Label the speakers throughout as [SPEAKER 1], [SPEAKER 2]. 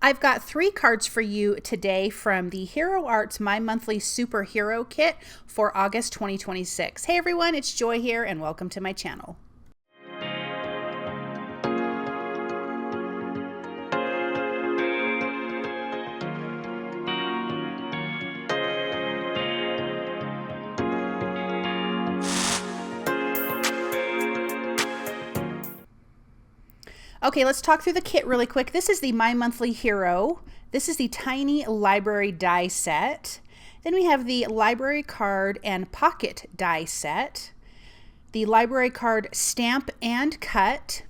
[SPEAKER 1] I've got 3 cards for you today from the Hero Arts My Monthly Superhero Kit for August 2026. Hey everyone, it's Joy here and welcome to my channel. Okay, let's talk through the kit really quick. This is the My Monthly Hero. This is the tiny library die set. Then we have the library card and pocket die set. The library card stamp and cut.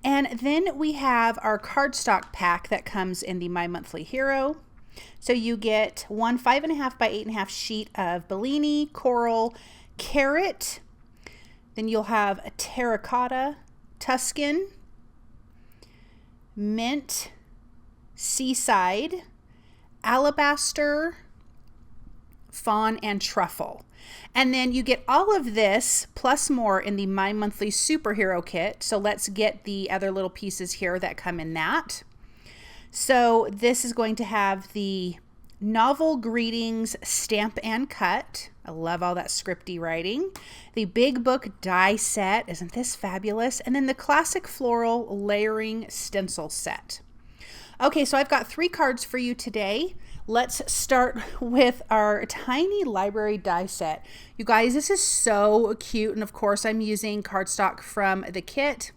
[SPEAKER 1] And then we have our cardstock pack that comes in the My Monthly Hero. So you get one 5.5 by 8.5 sheet of Bellini, coral, carrot. Then you'll have a terracotta, Tuscan, mint, seaside, alabaster, fawn, and truffle. And then you get all of this plus more in the My Monthly Superhero Kit. So let's get the other little pieces here that come in that. So this is going to have the Novel Greetings stamp and cut. I love all that scripty writing. The Big Book die set. Isn't this fabulous? And then the Classic Floral layering stencil set. Okay, so I've got 3 cards for you today. Let's start with our tiny library die set. You guys, this is so cute. And of course, I'm using cardstock from the kit,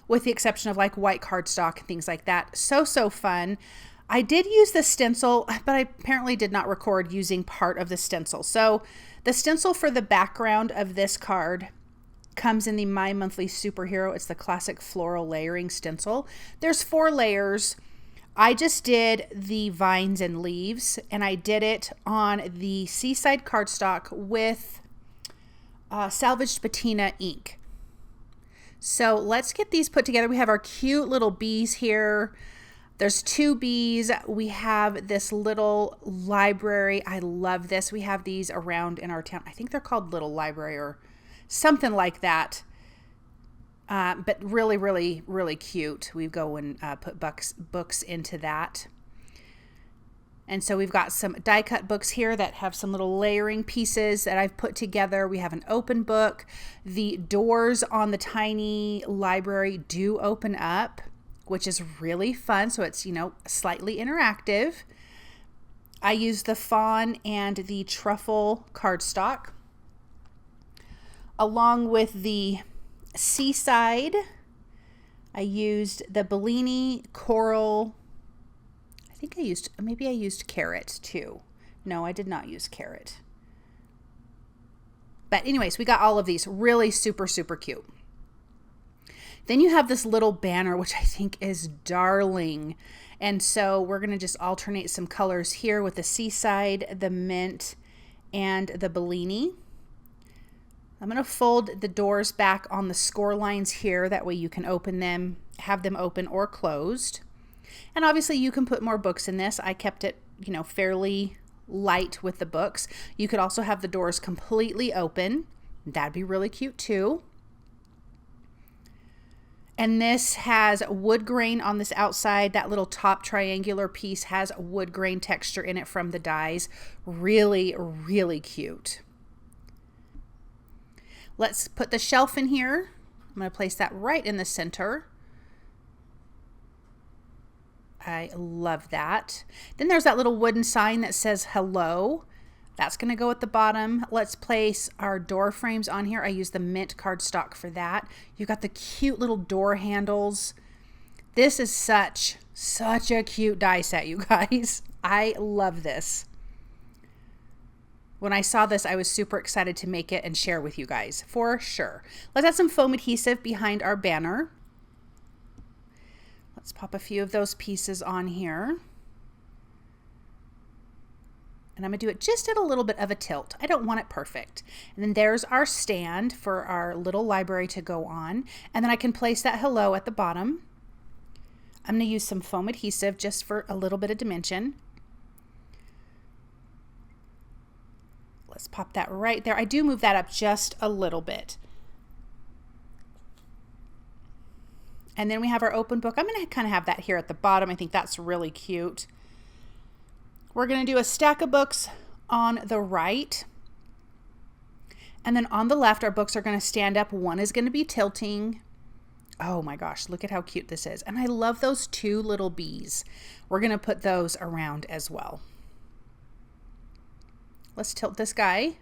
[SPEAKER 1] with the exception of like white cardstock and things like that. So fun. I did use the stencil, but I apparently did not record using part of the stencil. So the stencil for the background of this card comes in the My Monthly Superhero. It's the Classic Floral Layering Stencil. There's 4 layers. I just did the vines and leaves, and I did it on the Seaside cardstock with Salvaged Patina ink. So let's get these put together. We have our cute little bees here. There's 2 bees. We have this little library. I love this. We have these around in our town. I think they're called Little Library or something like that. But really cute. We go and put books into that. And so we've got some die cut books here that have some little layering pieces that I've put together. We have an open book. The doors on the tiny library do open up, which is really fun. So it's, you know, slightly interactive. I used the fawn and the truffle cardstock, along with the seaside. I used the Bellini, coral. I think maybe I used carrot too. No, I did not use carrot. But anyways, we got all of these really super cute. Then you have this little banner, which I think is darling. And so we're going to just alternate some colors here with the seaside, the mint, and the Bellini. I'm going to fold the doors back on the score lines here. That way you can open them, have them open or closed. And obviously you can put more books in this. I kept it, you know, fairly light with the books. You could also have the doors completely open. That'd be really cute too. And this has wood grain on this outside. That little top triangular piece has wood grain texture in it from the dies. Really cute. Let's put the shelf in here. I'm going to place that right in the center. I love that. Then there's that little wooden sign that says hello. That's going to go at the bottom. Let's place our door frames on here. I use the mint cardstock for that. You've got the cute little door handles. This is such a cute die set, you guys. I love this. When I saw this, I was super excited to make it and share with you guys for sure. Let's add some foam adhesive behind our banner. Let's pop a few of those pieces on here. And I'm going to do it just at a little bit of a tilt. I don't want it perfect. And then there's our stand for our little library to go on. And then I can place that hello at the bottom. I'm going to use some foam adhesive just for a little bit of dimension. Let's pop that right there. I do move that up just a little bit. And then we have our open book. I'm going to kind of have that here at the bottom. I think that's really cute. We're going to do a stack of books on the right. And then on the left, our books are going to stand up. One is going to be tilting. Oh my gosh, look at how cute this is. And I love those two little bees. We're going to put those around as well. Let's tilt this guy.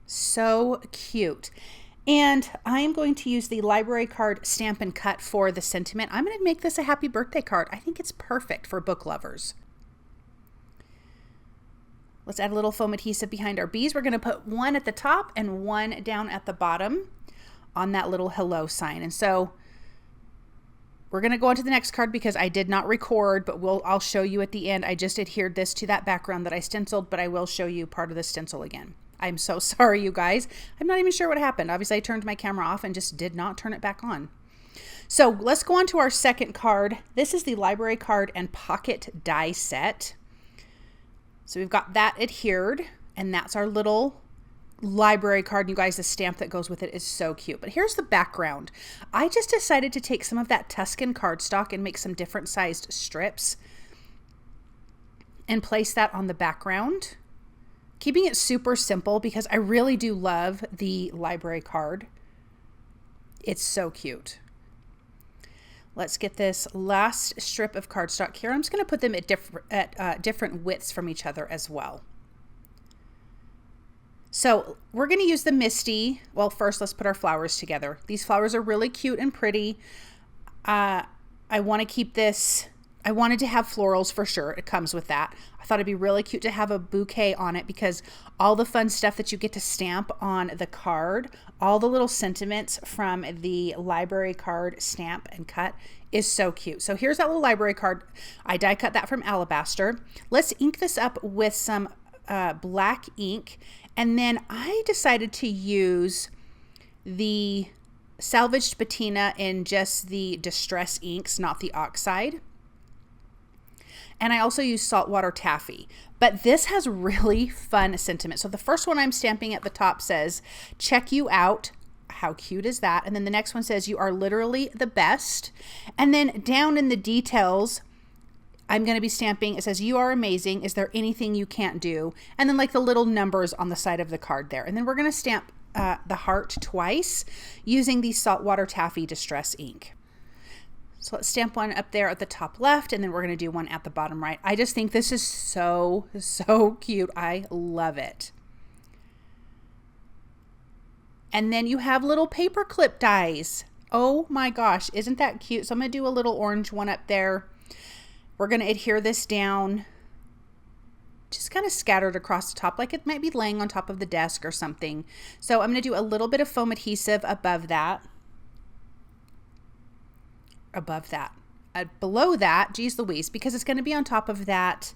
[SPEAKER 1] So cute. And I'm going to use the library card Stamp and Cut for the sentiment. I'm going to make this a happy birthday card. I think it's perfect for book lovers. Let's add a little foam adhesive behind our bees. We're going to put one at the top and one down at the bottom on that little hello sign. And so we're going to go on to the next card because I did not record, but I'll show you at the end. I just adhered this to that background that I stenciled, but I will show you part of the stencil again. I'm so sorry, you guys. I'm not even sure what happened. Obviously, I turned my camera off and just did not turn it back on. So let's go on to our second card. This is the library card and pocket die set. So we've got that adhered, and that's our little library card. You guys, the stamp that goes with it is so cute. But here's the background. I just decided to take some of that Tuscan cardstock and make some different sized strips and place that on the background. Keeping it super simple because I really do love the library card. It's so cute. Let's get this last strip of cardstock here. I'm just going to put them at different widths from each other as well. So we're going to use the Misty. Well, first let's put our flowers together. These flowers are really cute and pretty. I want to keep this. I wanted to have florals for sure. It comes with that. I thought it'd be really cute to have a bouquet on it because all the fun stuff that you get to stamp on the card, all the little sentiments from the library card Stamp and Cut is so cute. So here's that little library card. I die cut that from Alabaster. Let's ink this up with some black ink. And then I decided to use the Salvaged Patina in just the Distress inks, not the Oxide. And I also use Saltwater Taffy. But this has really fun sentiment. So the first one I'm stamping at the top says, "Check you out." How cute is that? And then the next one says, "You are literally the best." And then down in the details, I'm going to be stamping, it says, "You are amazing. Is there anything you can't do?" And then like the little numbers on the side of the card there. And then we're going to stamp the heart twice using the Saltwater Taffy Distress ink. So let's stamp one up there at the top left, and then we're going to do one at the bottom right. I just think this is so, so cute. I love it. And then you have little paper clip dies. Oh my gosh, isn't that cute? So I'm going to do a little orange one up there. We're going to adhere this down, just kind of scattered across the top, like it might be laying on top of the desk or something. So I'm going to do a little bit of foam adhesive above that. Below that, geez Louise, because it's going to be on top of that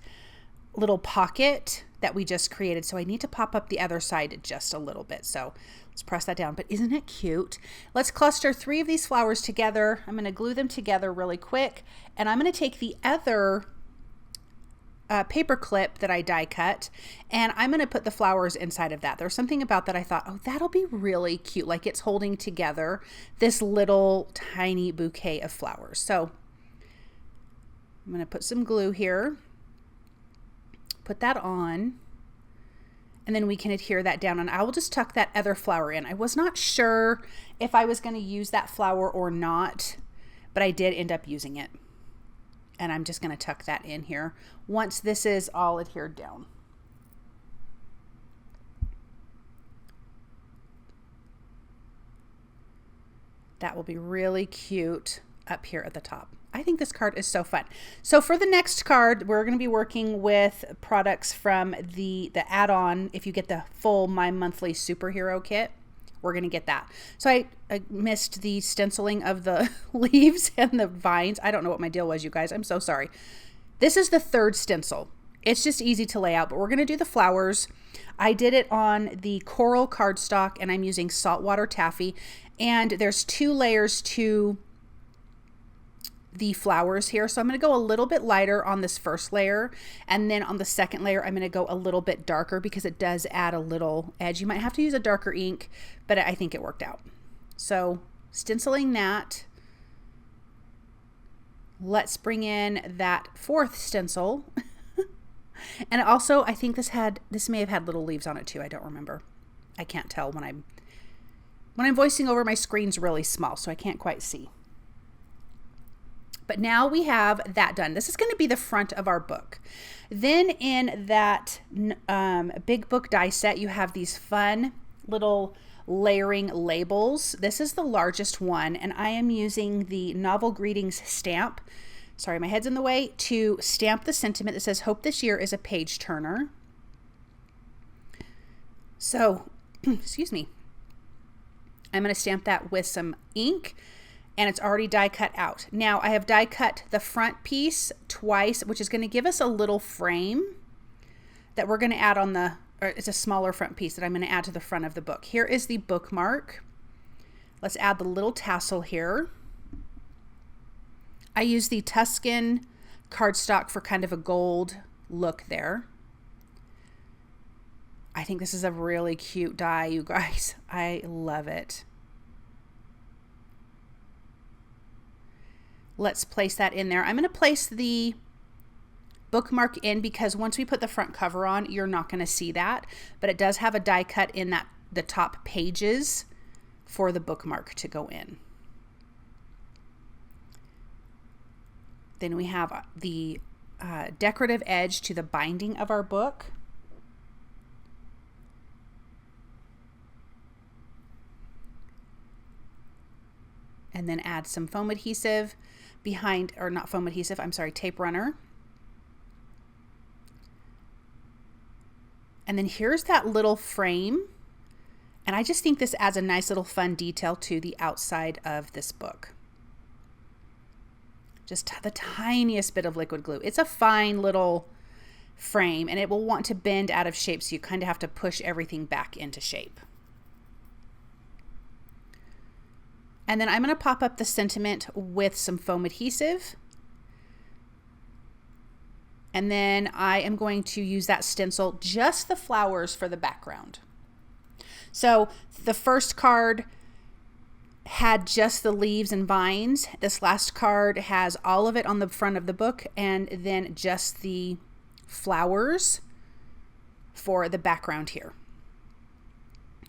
[SPEAKER 1] little pocket that we just created. So I need to pop up the other side just a little bit. So let's press that down. But isn't it cute? Let's cluster 3 of these flowers together. I'm going to glue them together really quick. And I'm going to take the other paper clip that I die cut, and I'm going to put the flowers inside of that. There's something about that I thought, oh, that'll be really cute. Like it's holding together this little tiny bouquet of flowers. So I'm going to put some glue here, put that on, and then we can adhere that down. And I will just tuck that other flower in. I was not sure if I was going to use that flower or not, but I did end up using it. And I'm just going to tuck that in here once this is all adhered down. That will be really cute up here at the top. I think this card is so fun. So for the next card, we're going to be working with products from the add-on. If you get the full My Monthly Superhero Kit, we're going to get that. So I missed the stenciling of the leaves and the vines. I don't know what my deal was, you guys. I'm so sorry. This is the 3rd stencil. It's just easy to lay out, but we're going to do the flowers. I did it on the coral cardstock, and I'm using Saltwater Taffy. And there's 2 layers to the flowers here. So I'm going to go a little bit lighter on this first layer, and then on the second layer I'm going to go a little bit darker because it does add a little edge. You might have to use a darker ink, but I think it worked out. So stenciling that. Let's bring in that fourth stencil. And also, I think this may have had little leaves on it too. I don't remember. I can't tell when I'm voicing over, my screen's really small, so I can't quite see. But now we have that done. This is going to be the front of our book. Then in that big book die set, you have these fun little layering labels. This is the largest one, and I am using the Novel Greetings stamp. Sorry, my head's in the way, to stamp the sentiment that says, "Hope this year is a page turner." So, excuse me. I'm going to stamp that with some ink, and it's already die cut out. Now I have die cut the front piece twice, which is going to give us a little frame that we're going to add on the, or it's a smaller front piece that I'm going to add to the front of the book. Here is the bookmark. Let's add the little tassel here. I use the Tuscan cardstock for kind of a gold look there. I think this is a really cute die, you guys. I love it. Let's place that in there. I'm going to place the bookmark in because once we put the front cover on, you're not going to see that, but it does have a die cut in the top pages for the bookmark to go in. Then we have the decorative edge to the binding of our book. And then add some foam adhesive behind, or not foam adhesive, I'm sorry, tape runner. And then here's that little frame. And I just think this adds a nice little fun detail to the outside of this book. Just the tiniest bit of liquid glue. It's a fine little frame, and it will want to bend out of shape, so you kind of have to push everything back into shape. And then I'm going to pop up the sentiment with some foam adhesive. And then I am going to use that stencil, just the flowers for the background. So the first card had just the leaves and vines. This last card has all of it on the front of the book, and then just the flowers for the background here.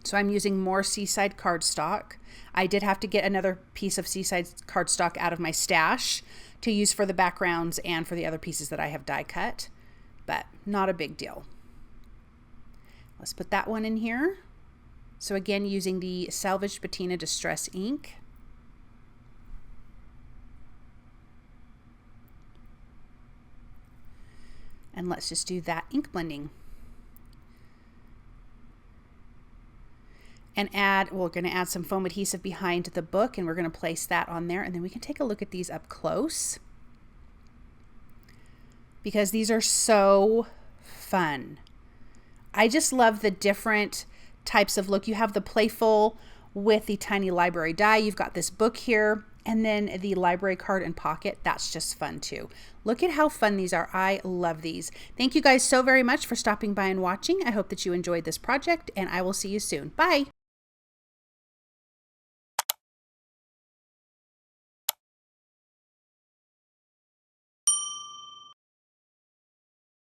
[SPEAKER 1] So I'm using more Seaside cardstock. I did have to get another piece of Seaside cardstock out of my stash to use for the backgrounds and for the other pieces that I have die cut, but not a big deal. Let's put that one in here. So again, using the Salvaged Patina Distress ink. And let's just do that ink blending. And we're going to add some foam adhesive behind the book, and we're going to place that on there, and then we can take a look at these up close because these are so fun. I just love the different types of look. You have the playful with the tiny library die. You've got this book here, and then the library card and pocket. That's just fun too. Look at how fun these are. I love these. Thank you guys so very much for stopping by and watching. I hope that you enjoyed this project, and I will see you soon. Bye.